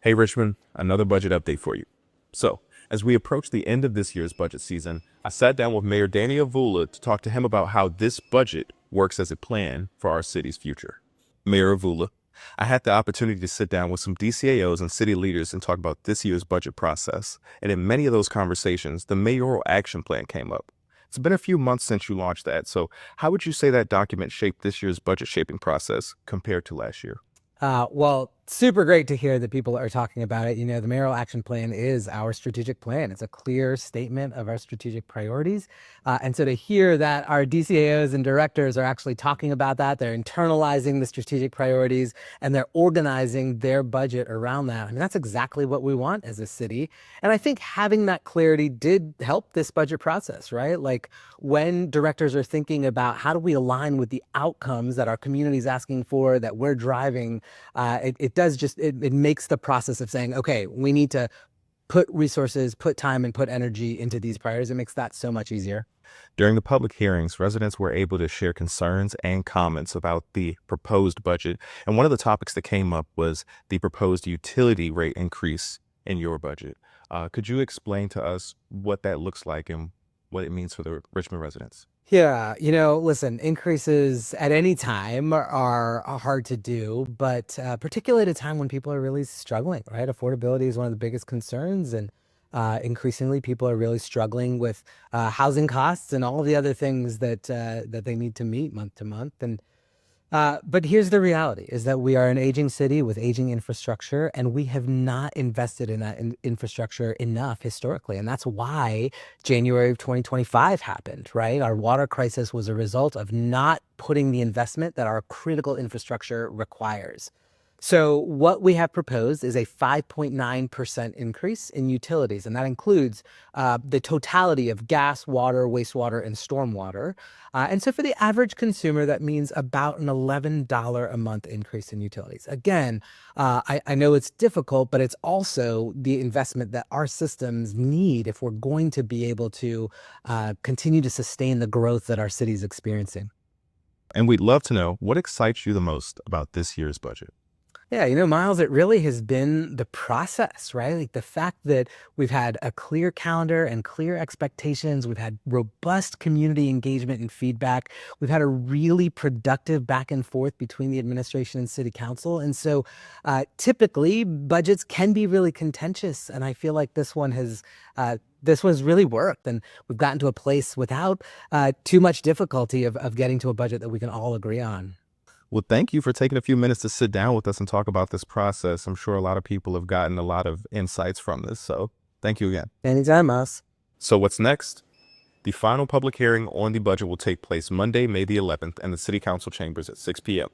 Hey Richmond, another budget update for you. So, as we approach the end of this year's budget season, I sat down with Mayor Danny Avula to talk to him about how this budget works as a plan for our city's future. Mayor Avula, I had the opportunity to sit down with some DCAOs and city leaders and talk about this year's budget process. And in many of those conversations, the mayoral action plan came up. It's been a few months since you launched that, so how would you say that document shaped this year's budget shaping process compared to last year? Well, super great to hear that people are talking about it. The mayoral action plan is our strategic plan. It's a clear statement of our strategic priorities. And so to hear that our DCAOs and directors are actually talking about that, they're internalizing the strategic priorities and they're organizing their budget around that. I mean, that's exactly what we want as a city. And I think having that clarity did help this budget process, right? Like when directors are thinking about how do we align with the outcomes that our community is asking for, that we're driving, it makes the process of saying, okay, we need to put resources, put time, and put energy into these priorities. It makes that so much easier. During the public hearings, residents were able to share concerns and comments about the proposed budget. And one of the topics that came up was the proposed utility rate increase in your budget. Could you explain to us what that looks like and what it means for the Richmond residents? Yeah, listen, increases at any time are hard to do, but particularly at a time when people are really struggling, right? Affordability is one of the biggest concerns, and increasingly people are really struggling with housing costs and all the other things that they need to meet month to month. But here's the reality is that we are an aging city with aging infrastructure, and we have not invested in that infrastructure enough historically. And that's why January of 2025 happened, right? Our water crisis was a result of not putting the investment that our critical infrastructure requires. So what we have proposed is a 5.9% increase in utilities, and that includes the totality of gas, water, wastewater, and stormwater. And so for the average consumer, that means about an $11 a month increase in utilities. Again, I know it's difficult, but it's also the investment that our systems need if we're going to be able to continue to sustain the growth that our city is experiencing. And we'd love to know what excites you the most about this year's budget. Yeah, Miles, it really has been the process, right? Like the fact that we've had a clear calendar and clear expectations. We've had robust community engagement and feedback. We've had a really productive back and forth between the administration and city council. And so typically budgets can be really contentious. And I feel like this one's really worked. And we've gotten to a place without too much difficulty of getting to a budget that we can all agree on. Well, thank you for taking a few minutes to sit down with us and talk about this process. I'm sure a lot of people have gotten a lot of insights from this. So thank you again. Anytime, Miles. So what's next? The final public hearing on the budget will take place Monday, May the 11th, in the City Council chambers at 6 p.m.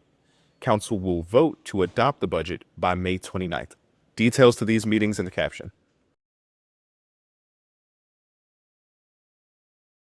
Council will vote to adopt the budget by May 29th. Details to these meetings in the caption.